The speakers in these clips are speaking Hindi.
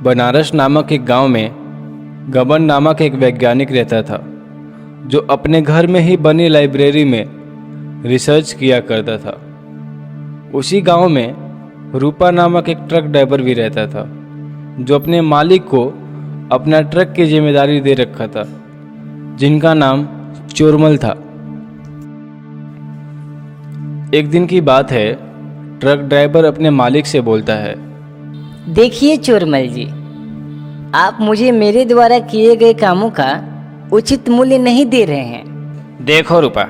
बनारस नामक एक गांव में गबन नामक एक वैज्ञानिक रहता था, जो अपने घर में ही बनी लाइब्रेरी में रिसर्च किया करता था। उसी गांव में रूपा नामक एक ट्रक ड्राइवर भी रहता था, जो अपने मालिक को अपना ट्रक की जिम्मेदारी दे रखा था, जिनका नाम चोरमल था। एक दिन की बात है, ट्रक ड्राइवर अपने मालिक से बोलता है, देखिए चोरमल जी, आप मुझे मेरे द्वारा किए गए कामों का उचित मूल्य नहीं दे रहे हैं। देखो रूपा,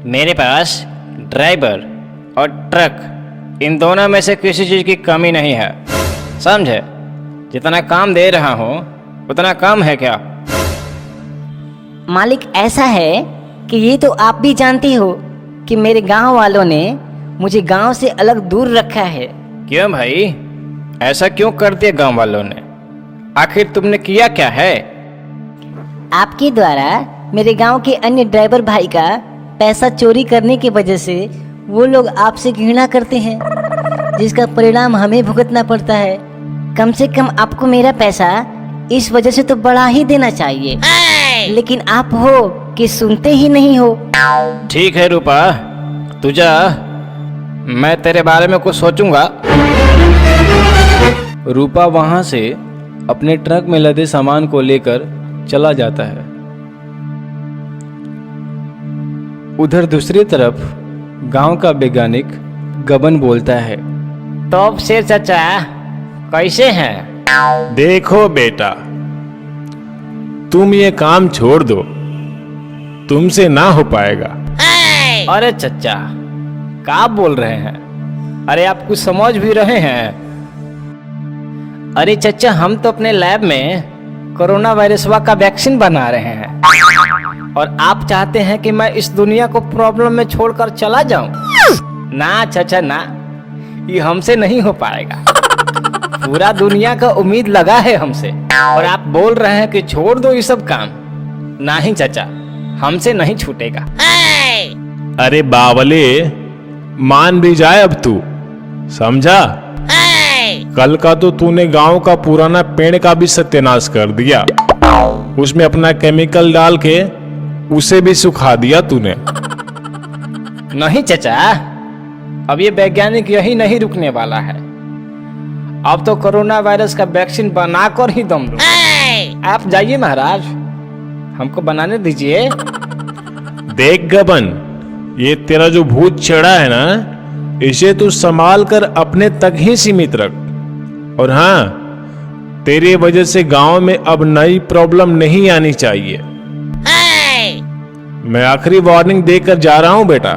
मेरे पास ड्राइवर और ट्रक इन दोनों में से किसी चीज़ की कमी नहीं है, समझे? जितना काम दे रहा हूँ उतना कम है क्या? मालिक, ऐसा है कि ये तो आप भी जानते हो कि मेरे गांव वालों ने मुझे गांव से अलग दूर रखा है। क्यों भाई, ऐसा क्यों कर दिया गांव वालों ने? आखिर तुमने किया क्या है? आपके द्वारा मेरे गांव के अन्य ड्राइवर भाई का पैसा चोरी करने की वजह से वो लोग आपसे घृणा करते हैं, जिसका परिणाम हमें भुगतना पड़ता है। कम से कम आपको मेरा पैसा इस वजह से तो बढ़ा ही देना चाहिए, लेकिन आप हो कि सुनते ही नहीं हो। ठीक है रूपा, तू जा, मैं तेरे बारे में कुछ सोचूंगा। रूपा वहां से अपने ट्रक में लदे सामान को लेकर चला जाता है। उधर दूसरी तरफ गांव का वैज्ञानिक गबन बोलता है, तो अब शेर चाचा कैसे हैं? देखो बेटा, तुम ये काम छोड़ दो, तुमसे ना हो पाएगा। अरे चचा, क्या बोल रहे हैं? अरे आप कुछ समझ भी रहे हैं? अरे चचा, हम तो अपने लैब में कोरोना वायरस का वैक्सीन बना रहे हैं, और आप चाहते हैं कि मैं इस दुनिया को प्रॉब्लम में छोड़कर चला जाऊं? ना चचा ना, ये हमसे नहीं हो पाएगा। पूरा दुनिया का उम्मीद लगा है हमसे, और आप बोल रहे हैं कि छोड़ दो ये सब काम। नहीं चचा, हमसे नहीं छूटेगा। अरे बावले, मान भी जाए अब तू, समझा? कल का तो तूने गांव का पुराना पेड़ का भी सत्यानाश कर दिया, उसमें अपना केमिकल डाल के उसे भी सुखा दिया तूने। नहीं चचा, अब ये वैज्ञानिक यही नहीं रुकने वाला है। अब तो कोरोना वायरस का वैक्सीन बनाकर ही दम लूं। आप जाइए महाराज, हमको बनाने दीजिए। देख गबन, ये तेरा जो भूत चढ़ा है ना, इसे तू संभाल कर अपने तक ही सीमित रख। और हाँ, तेरी वजह से गांव में अब नई प्रॉब्लम नहीं आनी चाहिए। मैं आखिरी वार्निंग देकर जा रहा हूं बेटा।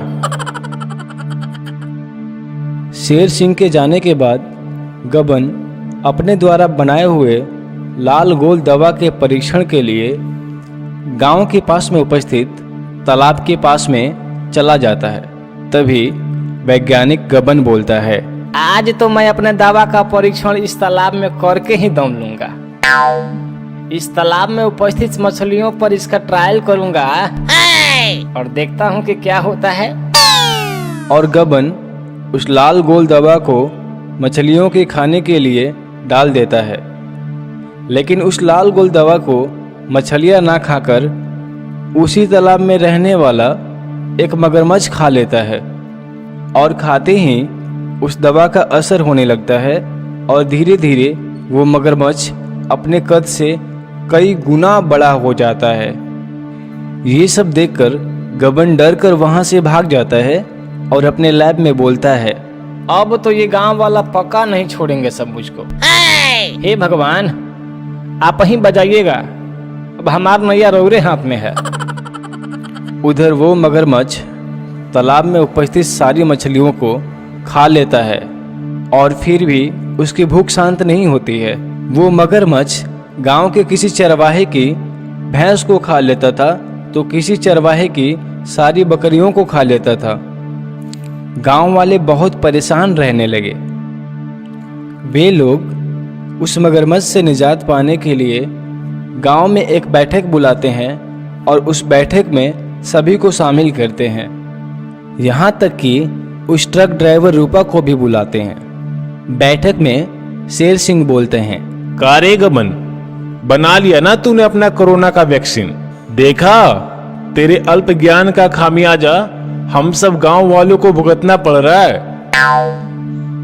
शेर सिंह के जाने के बाद गबन अपने द्वारा बनाए हुए लाल गोल दवा के परीक्षण के लिए गांव के पास में उपस्थित तालाब के पास में चला जाता है। तभी वैज्ञानिक गबन बोलता है, आज तो मैं अपने दवा का परीक्षण इस तालाब में करके ही दम लूंगा। इस तालाब में उपस्थित मछलियों पर इसका ट्रायल करूंगा और देखता हूं कि क्या होता है। और गबन उस लाल गोल दवा को मछलियों के खाने के लिए डाल देता है, लेकिन उस लाल गोल दवा को मछलियां ना खाकर उसी तालाब में रहने वाला एक मगरमच्छ खा लेता है, और खाते ही उस दवा का असर होने लगता है, और धीरे धीरे वो मगरमच्छ अपने कद से कई गुना बड़ा हो जाता है। ये सब देखकर गबन डर कर वहां से भाग जाता है और अपने लैब में बोलता है, अब तो ये गांव वाला पक्का नहीं छोड़ेंगे सब मुझको। हे भगवान, आप ही बजाइएगा, अब हमारा नैया रौरे हाथ में है। उधर वो मगरमच्छ तालाब में उपस्थित सारी मछलियों को खा लेता है, और फिर भी उसकी भूख शांत नहीं होती है। वो मगरमच्छ गांव के किसी चरवाहे की भैंस को खा लेता था, तो किसी चरवाहे की सारी बकरियों को खा लेता था। गांव वाले बहुत परेशान रहने लगे। वे लोग उस मगरमच्छ से निजात पाने के लिए गांव में एक बैठक बुलाते हैं, और उस बैठक में सभी को शामिल करते हैं। यहाँ तक कि उस ट्रक ड्राइवर रूपा को भी बुलाते हैं। बैठक में शेर सिंह बोलते हैं, कारे गमन, बना लिया ना तूने अपना कोरोना का वैक्सीन? देखा, तेरे अल्प ज्ञान का खामियाजा हम सब गांव वालों को भुगतना पड़ रहा है।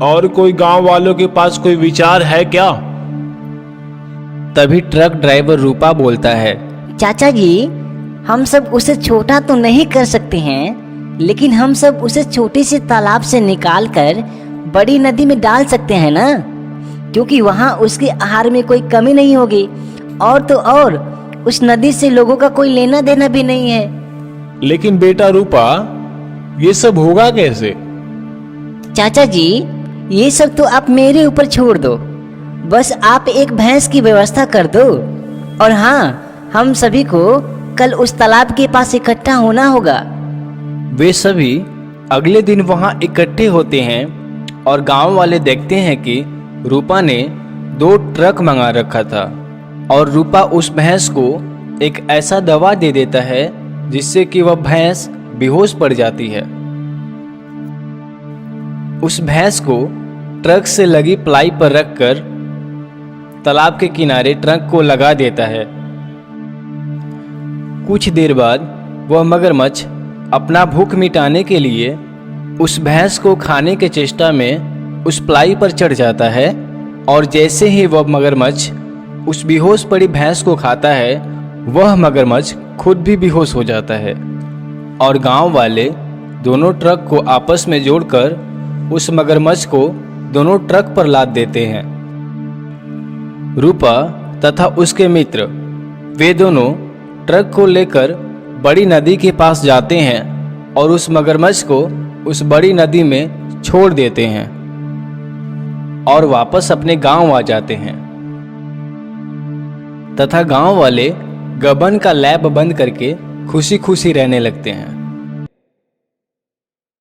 और कोई गांव वालों के पास कोई विचार है क्या? तभी ट्रक ड्राइवर रूपा बोलता है, चाचा जी, हम सब उसे छोटा तो नहीं कर सकते हैं, लेकिन हम सब उसे छोटे से तालाब से निकाल कर बड़ी नदी में डाल सकते हैं ना, क्योंकि वहाँ उसके आहार में कोई कमी नहीं होगी। और तो और उस नदी से लोगों का कोई लेना देना भी नहीं है। लेकिन बेटा रूपा, ये सब होगा कैसे? चाचा जी, ये सब तो आप मेरे ऊपर छोड़ दो। बस आप एक भैंस की व्यवस्था कर दो। और हाँ, हम सभी को कल उस तालाब के पास इकट्ठा होना होगा। वे सभी अगले दिन वहां इकट्ठे होते हैं और गांव वाले देखते हैं कि रूपा ने 2 ट्रक मंगा रखा था और रूपा उस भैंस को एक ऐसा दवा दे देता है जिससे कि वह भैंस बेहोश पड़ जाती है। उस भैंस को ट्रक से लगी प्लाई पर रखकर तालाब के किनारे ट्रक को लगा देता है। कुछ देर बाद वह मगरमच्छ अपना भूख मिटाने के लिए उस भैंस को खाने के चेष्टा में उस प्लाई पर चढ़ जाता है और जैसे ही वह मगरमच्छ उस बेहोश पड़ी भैंस को खाता है, वह मगरमच्छ खुद भी बेहोश हो जाता है और गांव वाले दोनों ट्रक को आपस में जोड़कर उस मगरमच्छ को दोनों ट्रक पर लाद देते हैं। रूपा तथा उसके मित्र वे दोनों ट्रक को लेकर बड़ी नदी के पास जाते हैं और उस मगरमच्छ को उस बड़ी नदी में छोड़ देते हैं और वापस अपने गांव आ जाते हैं तथा गांव वाले गबन का लैब बंद करके खुशी खुशी रहने लगते हैं।